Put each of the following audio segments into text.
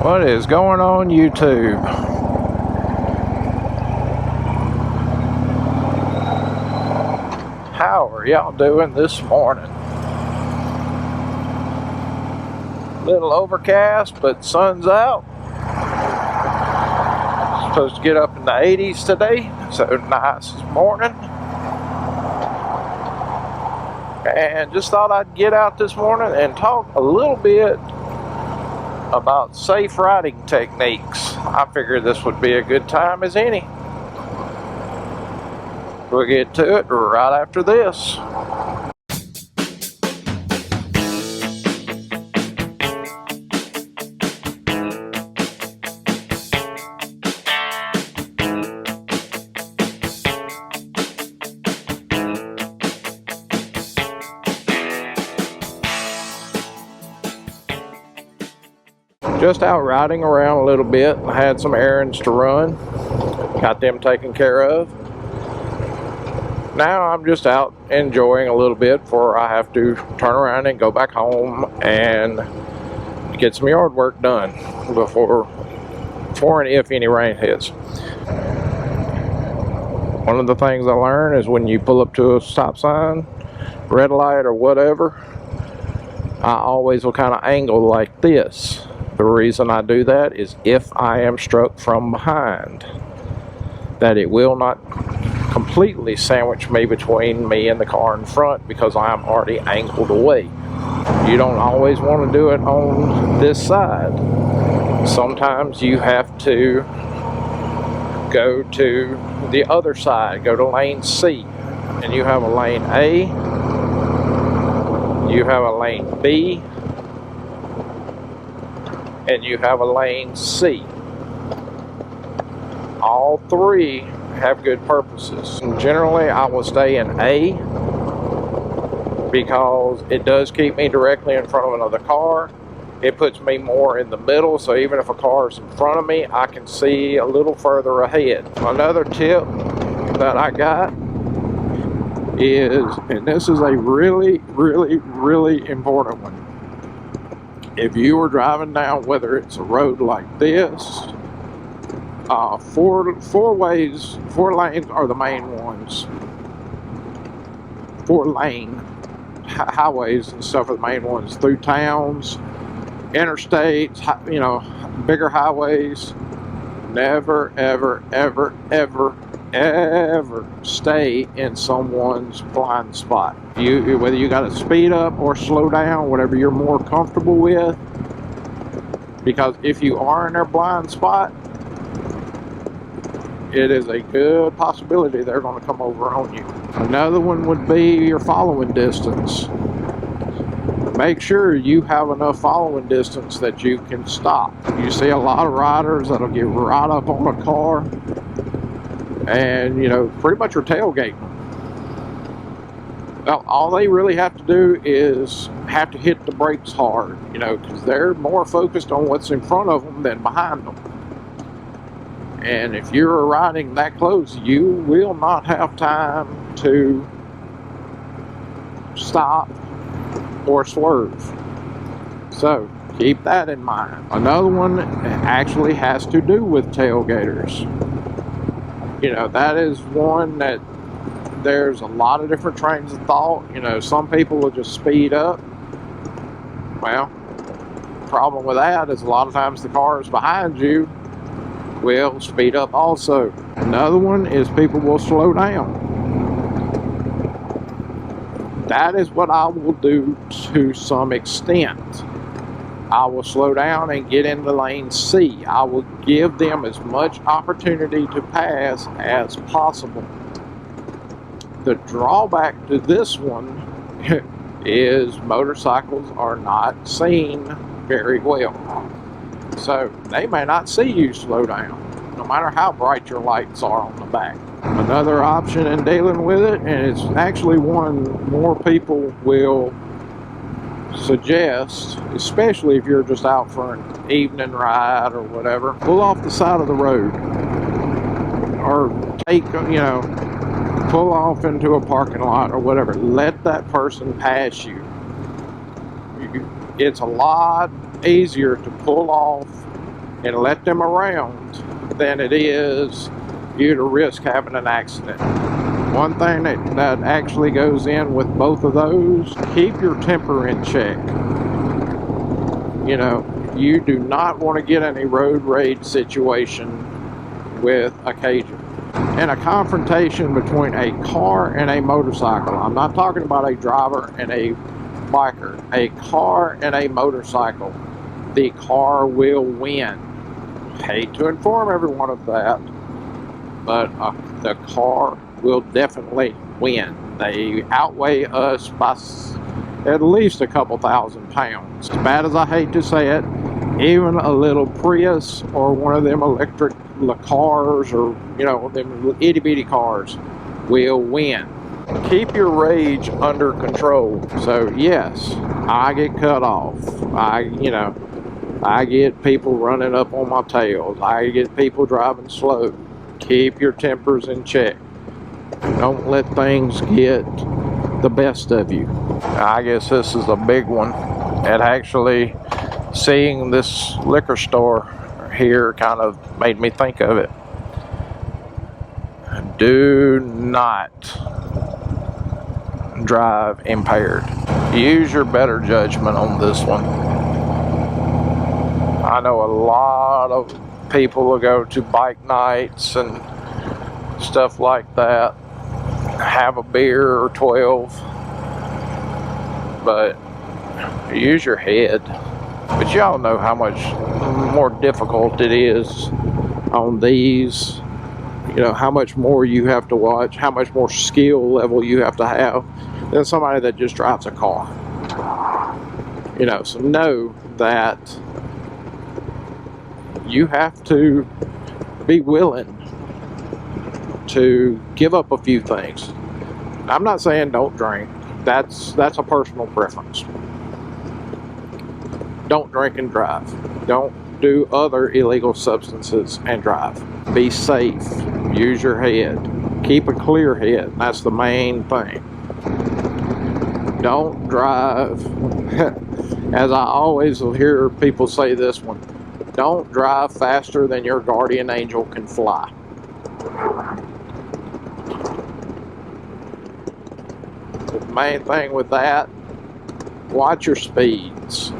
What is going on YouTube? How are y'all doing this morning? Little overcast, but sun's out. Supposed to get up in the 80s today, so nice morning. And just thought I'd get out this morning and talk a little bit about safe riding techniques. I figured this would be a good time as any. We'll get to it right after this. Just out riding around a little bit. I had some errands to run. Got them taken care of. Now I'm just out enjoying a little bit before I have to turn around and go back home and get some yard work done before and if any rain hits. One of the things I learned is when you pull up to a stop sign, red light or whatever, I always will kind of angle like this. The reason I do that is if I am struck from behind, that it will not completely sandwich me between me and the car in front because I am already angled away. You don't always want to do it on this side. Sometimes you have to go to the other side, go to lane C, and you have a lane A, you have a lane B, and you have a lane C. All three have good purposes. And generally, I will stay in A because it does keep me directly in front of another car. It puts me more in the middle, so even if a car is in front of me, I can see a little further ahead. Another tip that I got is, and this is a really, really, really important one. If you are driving down, whether it's a road like this, four lanes are the main ones. 4-lane highways and stuff are the main ones. Through towns, interstates, you know, bigger highways. Never, ever, ever, ever, ever stay in someone's blind spot. Whether you got to speed up or slow down, whatever you're more comfortable with, because if you are in their blind spot, it is a good possibility they're going to come over on you. Another one would be your following distance. Make sure you have enough following distance that you can stop. You see a lot of riders that'll get right up on a car and, you know, pretty much are tailgating them. Well, all they really have to do is have to hit the brakes hard, you know, because they're more focused on what's in front of them than behind them. And if you're riding that close, you will not have time to stop or swerve. So keep that in mind. Another one actually has to do with tailgaters. You know, that is one that there's a lot of different trains of thought. You know, some people will just speed up. Well, the problem with that is a lot of times the cars behind you will speed up also. Another one is people will slow down. That is what I will do to some extent. I will slow down and get into lane C. I will give them as much opportunity to pass as possible. The drawback to this one is motorcycles are not seen very well. So they may not see you slow down, no matter how bright your lights are on the back. Another option in dealing with it, and it's actually one more people will suggest, especially if you're just out for an evening ride or whatever, pull off the side of the road. Or take, you know, pull off into a parking lot or whatever. Let that person pass you. It's a lot easier to pull off and let them around than it is you to risk having an accident. One thing that actually goes in with both of those, keep your temper in check. You know, you do not want to get in a road rage situation with a Cajun. And a confrontation between a car and a motorcycle. I'm not talking about a driver and a biker. A car and a motorcycle. The car will win. Hate to inform everyone of that, but the car will definitely win. They outweigh us by at least a couple thousand pounds. As bad as I hate to say it, even a little Prius or one of them electric cars, or you know, them itty bitty cars, will win. Keep your rage under control. So yes, I get cut off. I get people running up on my tails. I get people driving slow. Keep your tempers in check. Don't let things get the best of you. I guess this is a big one. And actually, seeing this liquor store here kind of made me think of it. Do not drive impaired. Use your better judgment on this one. I know a lot of people will go to bike nights and stuff like that, have a beer or 12, but use your head. But y'all know how much more difficult it is on these. You know, how much more you have to watch, how much more skill level you have to have than somebody that just drives a car. You know, so know that you have to be willing to give up a few things. I'm not saying don't drink. That's a personal preference. Don't drink and drive. Don't do other illegal substances and drive. Be safe. Use your head. Keep a clear head. That's the main thing. Don't drive. As I always will hear people say this one, don't drive faster than your guardian angel can fly. The main thing with that, watch your speeds.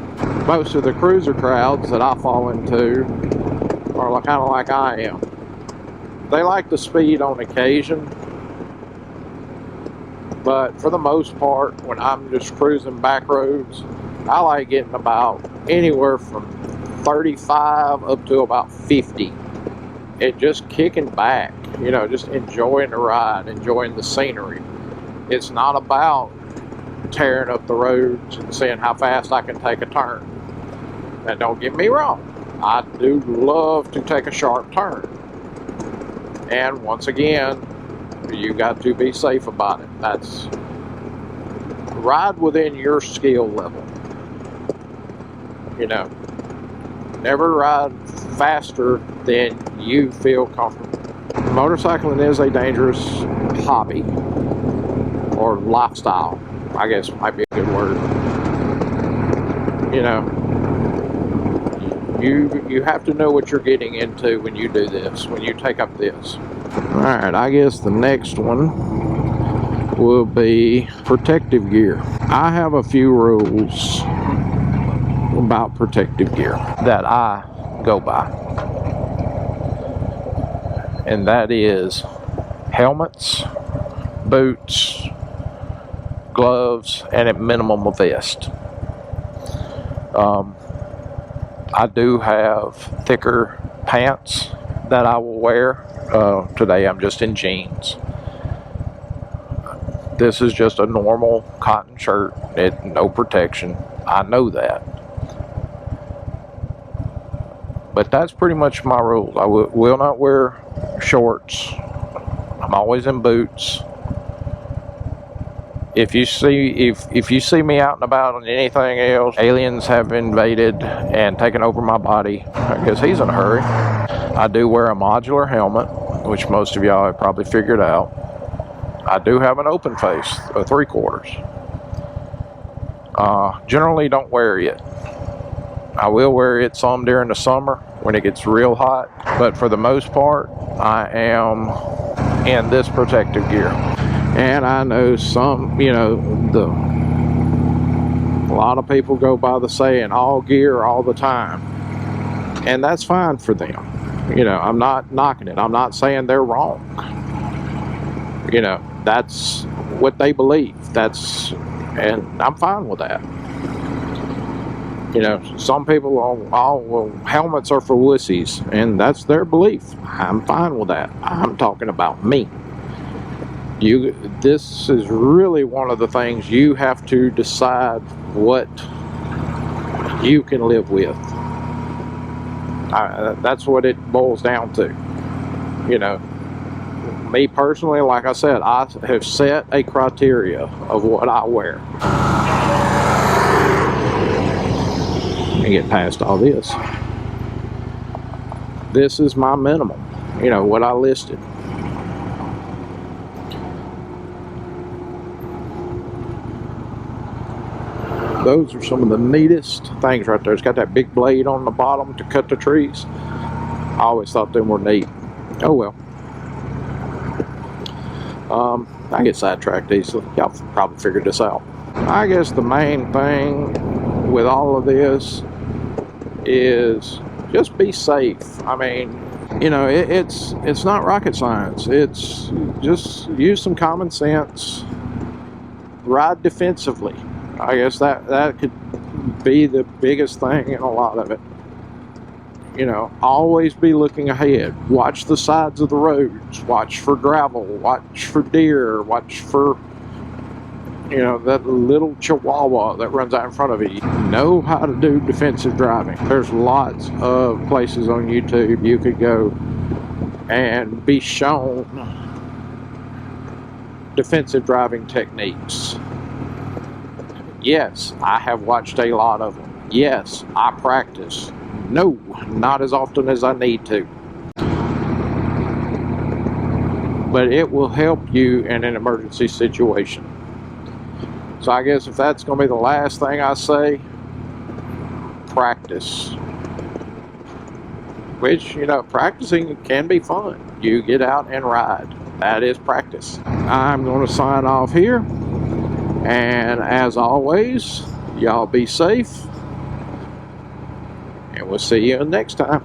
Most of the cruiser crowds that I fall into are kind of like I am. They like to speed on occasion, but for the most part, when I'm just cruising back roads, I like getting about anywhere from 35 up to about 50. And just kicking back, you know, just enjoying the ride, enjoying the scenery. It's not about tearing up the roads and seeing how fast I can take a turn. And don't get me wrong, I do love to take a sharp turn. And once again, you got to be safe about it. That's ride within your skill level. You know, never ride faster than you feel comfortable. Motorcycling is a dangerous hobby or lifestyle, I guess might be a good word. You know, you have to know what you're getting into when you do this, when you take up this. Alright, I guess the next one will be protective gear. I have a few rules about protective gear that I go by. And that is helmets, boots, gloves, and at minimum a vest. I do have thicker pants that I will wear. Today I'm just in jeans. This is just a normal cotton shirt, no protection. I know that. But that's pretty much my rules. I will not wear shorts. I'm always in boots. If you see me out and about on anything else, aliens have invaded and taken over my body, because he's in a hurry. I do wear a modular helmet, which most of y'all have probably figured out. I do have an open face, a 3/4. Generally don't wear it. I will wear it some during the summer when it gets real hot, but for the most part, I am in this protective gear. And I know some, you know, a lot of people go by the saying, all gear all the time. And that's fine for them. You know, I'm not knocking it. I'm not saying they're wrong. You know, that's what they believe. And I'm fine with that. You know, some people, well, helmets are for wussies, and that's their belief. I'm fine with that. I'm talking about me. This is really one of the things you have to decide what you can live with. That's what it boils down to. You know, me personally, like I said, I have set a criteria of what I wear. And get past all this. This is my minimum, you know, what I listed. Those are some of the neatest things right there. It's got that big blade on the bottom to cut the trees. I always thought them were neat. Oh well. I get sidetracked easily. Y'all probably figured this out. I guess the main thing with all of this is just be safe. I mean, you know, it's not rocket science. It's just use some common sense. Ride defensively. I guess that could be the biggest thing in a lot of it. You know, always be looking ahead. Watch the sides of the roads. Watch for gravel. Watch for deer. Watch for, you know, that little chihuahua that runs out in front of you. Know how to do defensive driving. There's lots of places on YouTube you could go and be shown defensive driving techniques. Yes, I have watched a lot of them. Yes, I practice. No, not as often as I need to. But it will help you in an emergency situation. So I guess if that's going to be the last thing I say, practice. Which, you know, practicing can be fun. You get out and ride. That is practice. I'm going to sign off here. And as always, y'all be safe. And we'll see you next time.